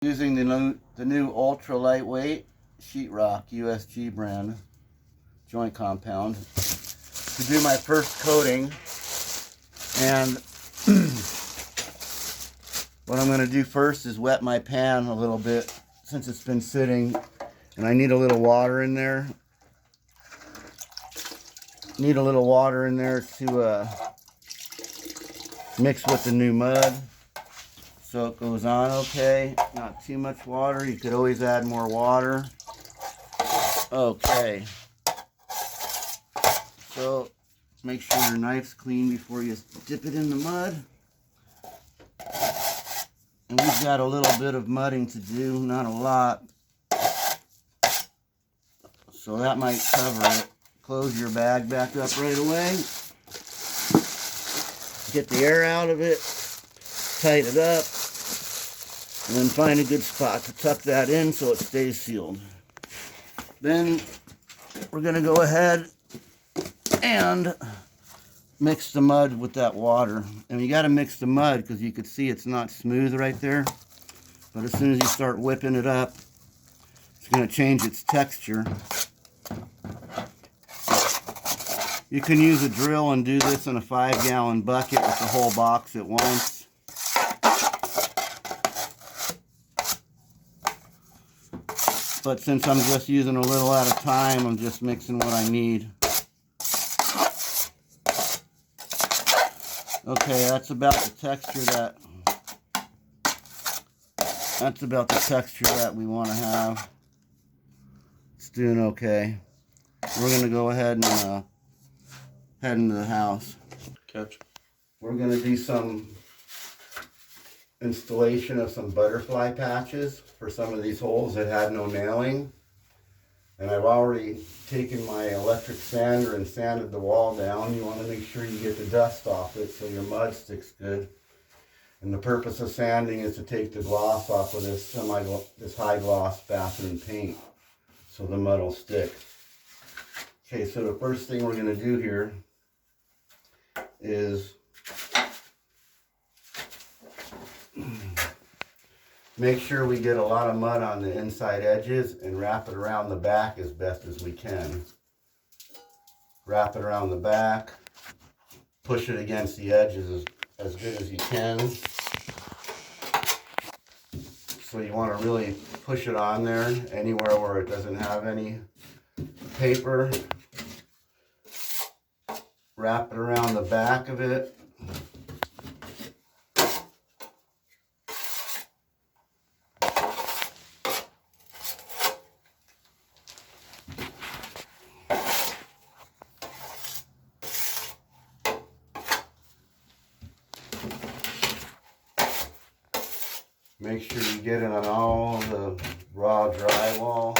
Using the new ultra lightweight sheetrock USG brand joint compound to do my first coating. And what I'm going to do first is wet my pan a little bit since it's been sitting, and I need a little water in there. Need a little water in there to mix with the new mud so it goes on okay. Not too much water. You could always add more water. Okay, so make sure your knife's clean before you dip it in the mud. And we've got a little bit of mudding to do, not a lot, so that might cover it. Close your bag back up right away. Get the air out of it, tighten it up, and then find a good spot to tuck that in so it stays sealed. Then we're going to go ahead and mix the mud with that water. And you got to mix the mud because you can see it's not smooth right there. But as soon as you start whipping it up, it's going to change its texture. You can use a drill and do this in a 5-gallon bucket with the whole box at once. But since I'm just using a little at a time, I'm just mixing what I need. Okay, that's about the texture that we want to have. It's doing okay. We're going to go ahead and head into the house. Catch. We're going to do some installation of some butterfly patches for some of these holes that had no nailing. And I've already taken my electric sander and sanded the wall down. You want to make sure you get the dust off it so your mud sticks good. And the purpose of sanding is to take the gloss off of this high gloss bathroom paint so the mud will stick. Okay, so the first thing we're going to do here is make sure we get a lot of mud on the inside edges and wrap it around the back as best as we can. Wrap it around the back, push it against the edges as good as you can. So you want to really push it on there anywhere where it doesn't have any paper. Wrap it around the back of it. Make sure you get it on all the raw drywall.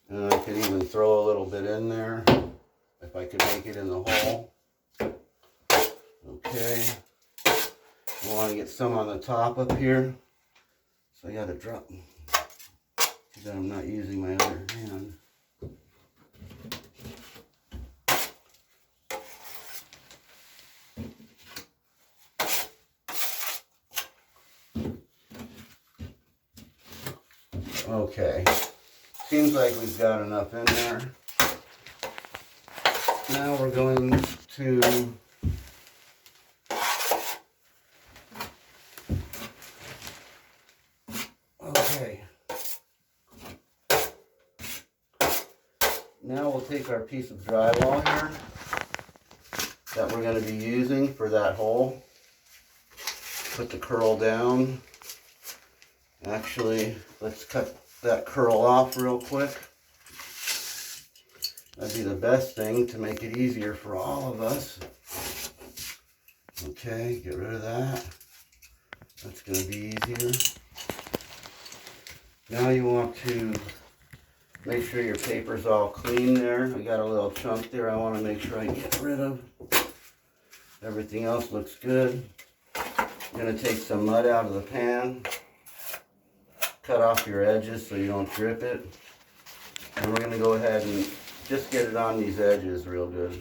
And I can even throw a little bit in there if I can make it in the hole. Okay. I want to get some on the top up here. So I got to drop. Then I'm not using my other hand. Okay, seems like we've got enough in there. Now we're going to now we'll take our piece of drywall here that we're going to be using for that hole. Put the curl down. Actually, let's cut that curl off real quick. That'd be the best thing to make it easier for all of us. Okay, get rid of that. That's going to be easier. Now you want to make sure your paper's all clean there. I got a little chunk there I want to make sure I get rid of. Everything else looks good. I'm going to take some mud out of the pan. Cut off your edges so you don't drip it. And we're going to go ahead and just get it on these edges real good.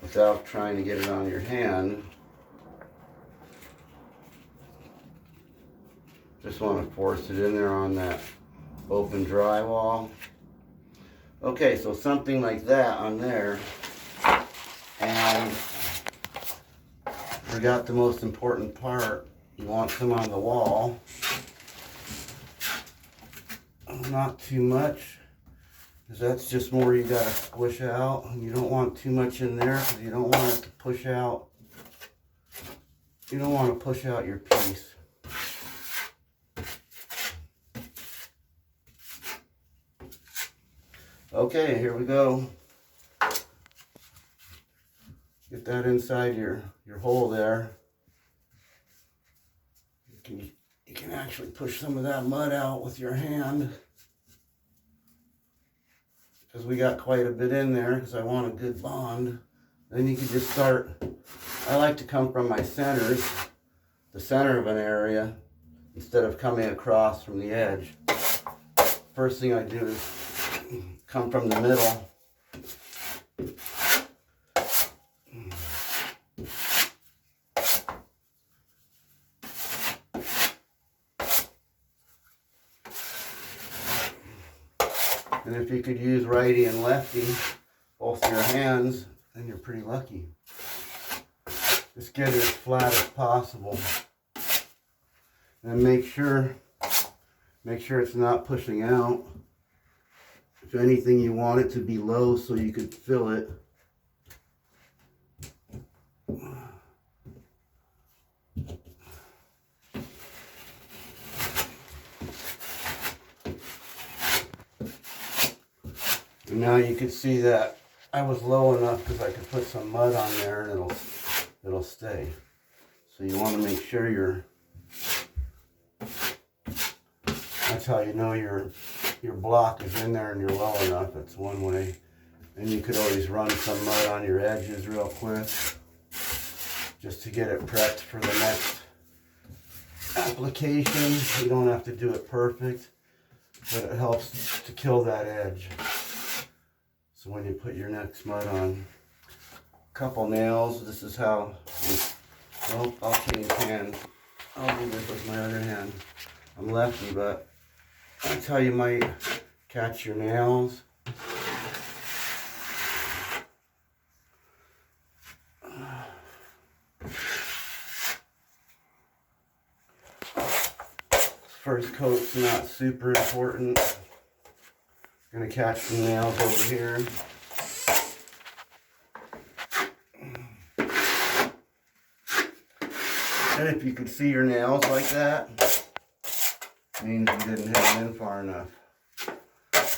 without trying to get it on your hand. Just want to force it in there on that open drywall. Okay, so something like that on there. And forgot the most important part. You want some on the wall. Not too much, because that's just more you gotta squish out. And you don't want too much in there, because you don't want it to push out. You don't want to push out your piece. Okay, here we go. Get that inside your hole there. You can actually push some of that mud out with your hand, because we got quite a bit in there, because I want a good bond. Then you can just start. I like to come from my centers, the center of an area, instead of coming across from the edge. First thing I do is come from the middle. And if you could use righty and lefty, both your hands, then you're pretty lucky. Just get it as flat as possible. And make sure it's not pushing out. If anything, you want it to be low so you could fill it. And now you can see that I was low enough because I could put some mud on there and it'll stay. So you want to make sure that's how you know your block is in there and you're low enough. It's one way. And you could always run some mud on your edges real quick, just to get it prepped for the next application. You don't have to do it perfect, but it helps to kill that edge. So when you put your next mud on, a couple nails, this is how, well, I'll change hands. I'll do this with my other hand. I'm lefty, but that's how you might catch your nails. First coat's not super important. Gonna catch some nails over here. And if you can see your nails like that, it means you didn't hit them in far enough.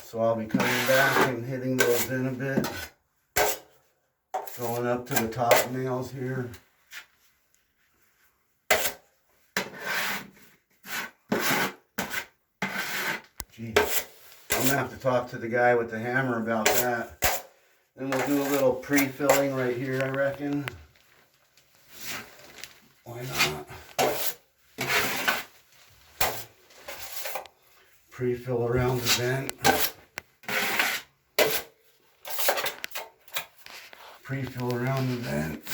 So I'll be coming back and hitting those in a bit. Going up to the top nails here. Geez. I'm gonna have to talk to the guy with the hammer about that. Then we'll do a little pre-filling right here, I reckon. Why not? Pre-fill around the vent. Pre-fill around the vent.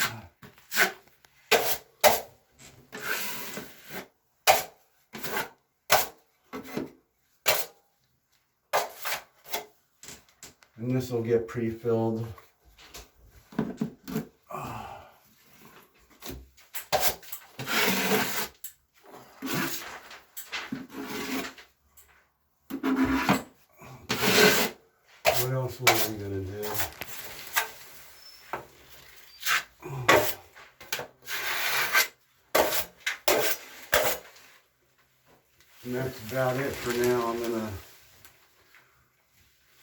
And this will get pre-filled. What else were we gonna do? And that's about it for now. I'm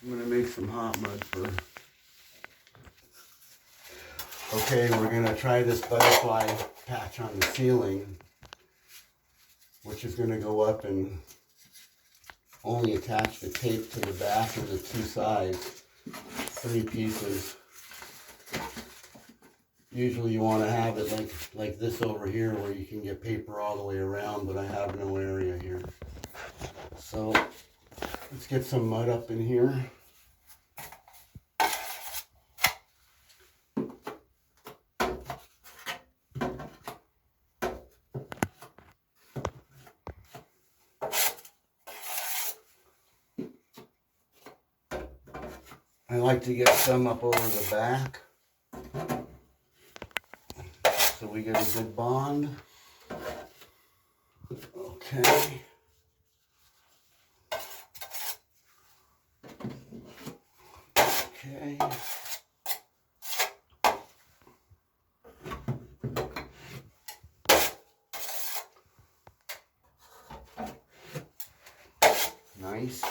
gonna make some hot mud for. Okay, we're gonna try this butterfly patch on the ceiling, which is gonna go up and only attach the tape to the back of the two sides, 3 pieces. Usually you want to have it like this over here where you can get paper all the way around, but I have no area here. So let's get some mud up in here. I like to get some up over the back so we get a good bond. Okay. Okay. Nice.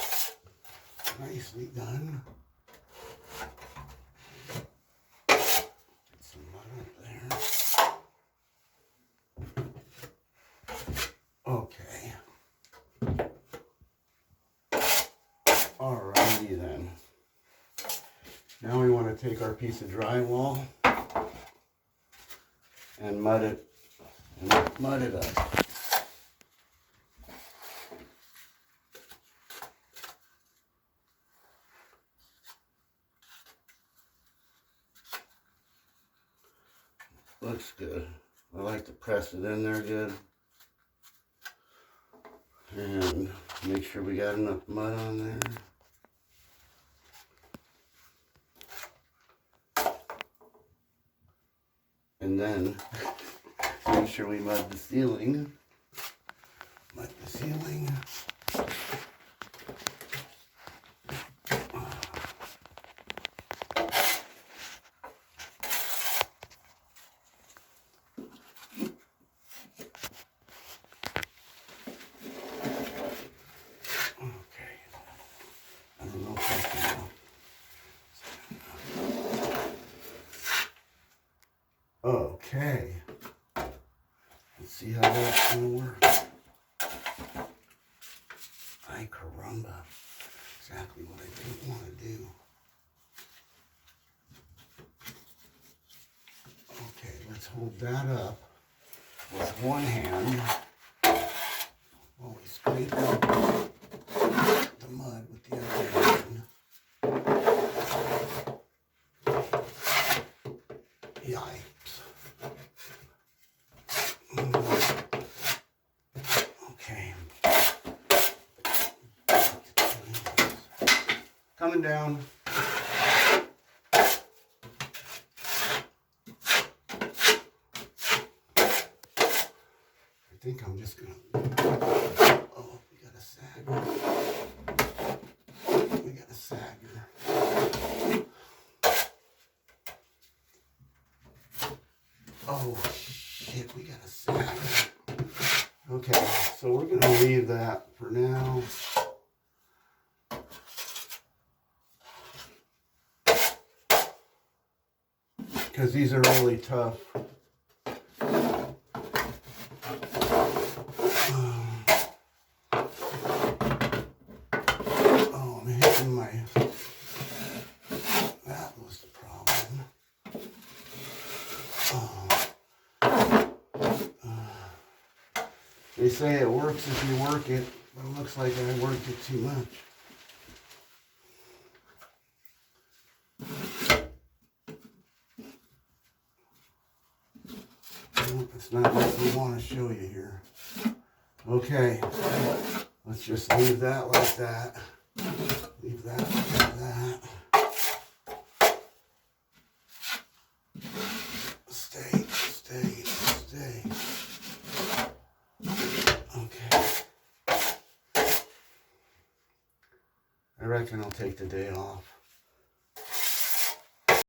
Nicely done. Get some mud up there. Okay. Alrighty then. Now we want to take our piece of drywall and mud it up. Looks good. I like to press it in there good. And make sure we got enough mud on there. And then make sure we mud the ceiling. Mud the ceiling. Okay, let's see how that's gonna work. Ay caramba, exactly what I didn't want to do. Okay, let's hold that up with one hand while we scrape out the mud with the other hand. Yikes. Okay. Coming down. I think I'm just gonna, oh, we got a sagger. We got a sagger. Oh shit, we got a sagger. Okay, so we're gonna leave that for now. Because these are really tough. Oh, I'm hitting my, that was the problem. They say it works if you work it, but it looks like I worked it too much. It's not what we want to show you here. Okay, let's just leave that like that. Leave that like that. Stay. Okay. I reckon I'll take the day off.